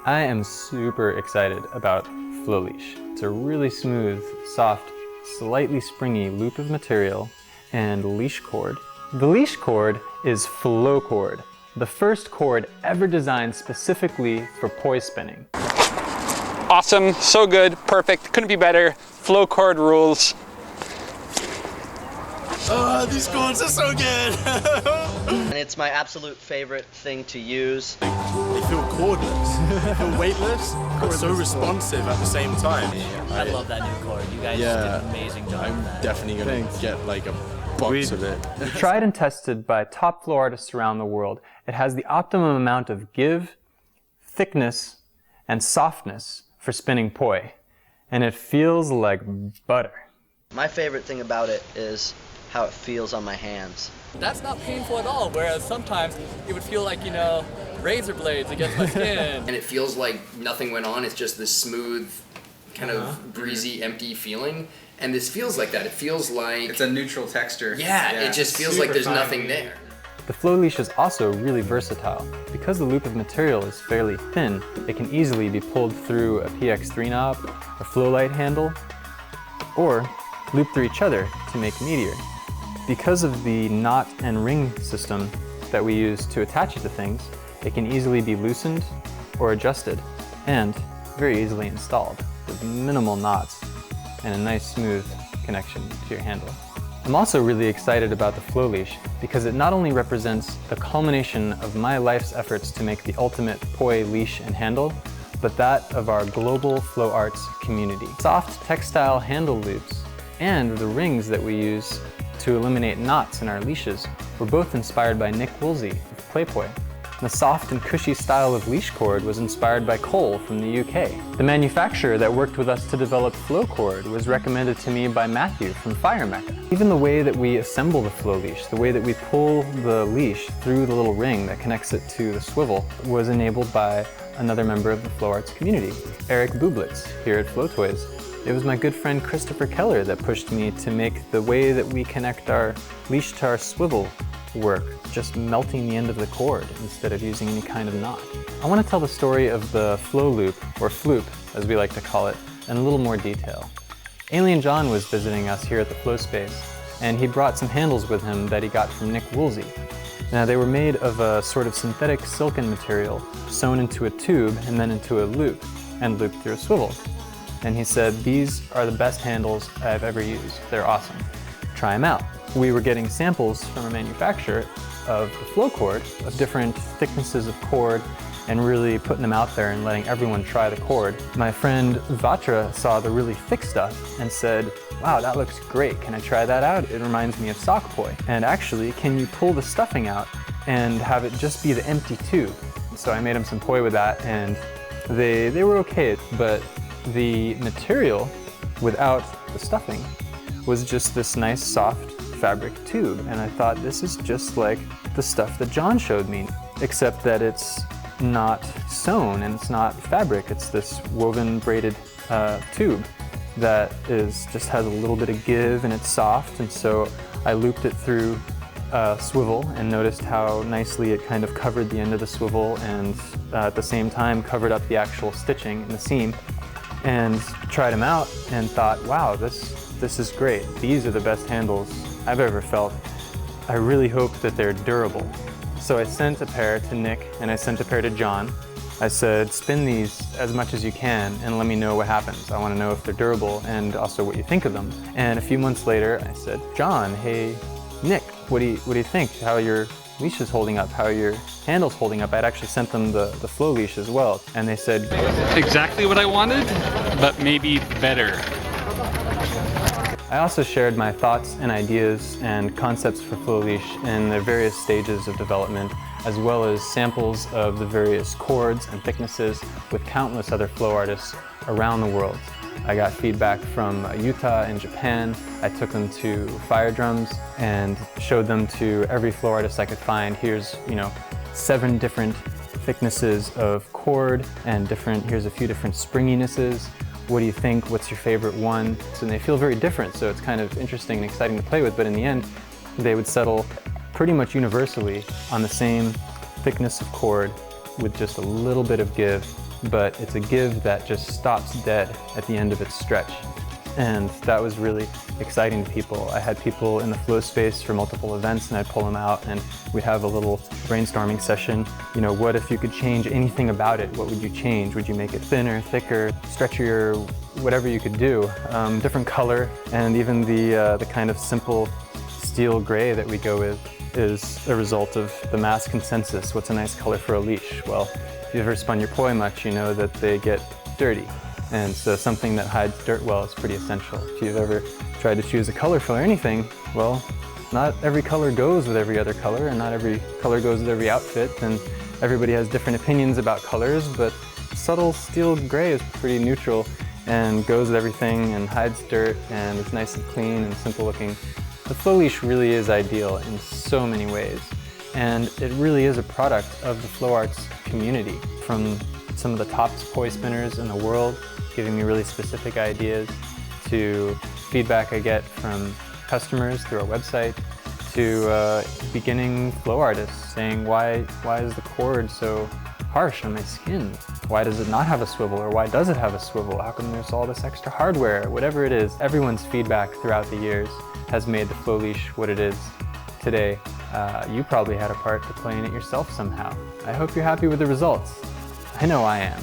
I am super excited about Flowleash. It's a really smooth, soft, slightly springy loop of material and leash cord. The leash cord is Flowcord, the first cord ever designed specifically for poi spinning. Awesome, so good, perfect, couldn't be better. Flowcord rules. Oh, these cords are so good! And it's my absolute favorite thing to use. They feel cordless, they feel weightless, but so responsive at the same time. I love that new cord. You guys did an amazing job. I'm definitely gonna get like a box of it. Tried and tested by top flow artists around the world, it has the optimum amount of give, thickness, and softness for spinning poi, and it feels like butter. My favorite thing about it is how it feels on my hands. That's not painful at all, whereas sometimes it would feel like, you know, razor blades against my skin. And it feels like nothing went on, it's just this smooth, kind of breezy, empty feeling. And this feels like that, it feels like... It's a neutral texture. Yeah, it just feels like there's nothing there. The Flowleash is also really versatile. Because the loop of material is fairly thin, it can easily be pulled through a PX3 knob, a flowlight handle, or loop through each other to make meteor. Because of the knot and ring system that we use to attach it to things, it can easily be loosened or adjusted, and very easily installed with minimal knots and a nice smooth connection to your handle. I'm also really excited about the Flowleash because it not only represents the culmination of my life's efforts to make the ultimate poi leash and handle, but that of our global flow arts community. Soft textile handle loops and the rings that we use to eliminate knots in our leashes were both inspired by Nick Woolsey of Playpoi. The soft and cushy style of leash cord was inspired by Cole from the UK. The manufacturer that worked with us to develop Flowcord was recommended to me by Matthew from Fire Mecca. Even the way that we assemble the Flowleash, the way that we pull the leash through the little ring that connects it to the swivel, was enabled by another member of the flow arts community, Eric Bublitz here at Flowtoys. It was my good friend Christopher Keller that pushed me to make the way that we connect our leash to our swivel work, just melting the end of the cord instead of using any kind of knot. I want to tell the story of the flow loop, or Floop as we like to call it, in a little more detail. Alien John was visiting us here at the Flow Space, and he brought some handles with him that he got from Nick Woolsey. Now they were made of a sort of synthetic silken material sewn into a tube and then into a loop and looped through a swivel. And he said, "These are the best handles I've ever used. They're awesome. Try them out." We were getting samples from a manufacturer of the flow cord, of different thicknesses of cord, and really putting them out there and letting everyone try the cord. My friend Vatra saw the really thick stuff and said, "Wow, that looks great. Can I try that out? It reminds me of sock poi. And actually, can you pull the stuffing out and have it just be the empty tube?" So I made him some poi with that, and they were okay, but the material without the stuffing was just this nice soft fabric tube, and I thought, this is just like the stuff that John showed me, except that it's not sewn and it's not fabric, it's this woven braided tube that just has a little bit of give and it's soft. And so I looped it through a swivel and noticed how nicely it kind of covered the end of the swivel and at the same time covered up the actual stitching in the seam, and tried them out and thought, wow, this is great. These are the best handles I've ever felt. I really hope that they're durable. So I sent a pair to Nick and I sent a pair to John. I said, spin these as much as you can and let me know what happens. I want to know if they're durable and also what you think of them. And a few months later I said, John, hey, Nick, what do you think? How your leash is holding up, how your handle's holding up. I'd actually sent them the flow leash as well. And they said, Exactly what I wanted, but maybe better. I also shared my thoughts and ideas and concepts for Flowleash in their various stages of development, as well as samples of the various cords and thicknesses with countless other flow artists around the world. I got feedback from Utah and Japan. I took them to Fire Drums and showed them to every flow artist I could find. Here's, 7 different thicknesses of cord and here's a few different springinesses. What do you think? What's your favorite one? So they feel very different, so it's kind of interesting and exciting to play with, but in the end, they would settle pretty much universally on the same thickness of cord with just a little bit of give, but it's a give that just stops dead at the end of its stretch. And that was really exciting to people. I had people in the flow space for multiple events, and I'd pull them out and we'd have a little brainstorming session. You know, what if you could change anything about it? What would you change? Would you make it thinner, thicker, stretchier, whatever you could do? Different color, and even the kind of simple steel gray that we go with is a result of the mass consensus. What's a nice color for a leash? Well, if you've ever spun your poi much, you know that they get dirty. And so something that hides dirt well is pretty essential. If you've ever tried to choose a color for anything, well, not every color goes with every other color, and not every color goes with every outfit, and everybody has different opinions about colors, but subtle steel gray is pretty neutral and goes with everything and hides dirt and is nice and clean and simple looking. The Flowleash really is ideal in so many ways, and it really is a product of the flow arts community, from some of the top poi spinners in the world giving me really specific ideas, to feedback I get from customers through our website, to beginning flow artists saying, why is the cord so harsh on my skin? Why does it not have a swivel, or why does it have a swivel? How come there's all this extra hardware? Whatever it is, everyone's feedback throughout the years has made the Flowleash what it is today. You probably had a part to play in it yourself somehow. I hope you're happy with the results. I know I am.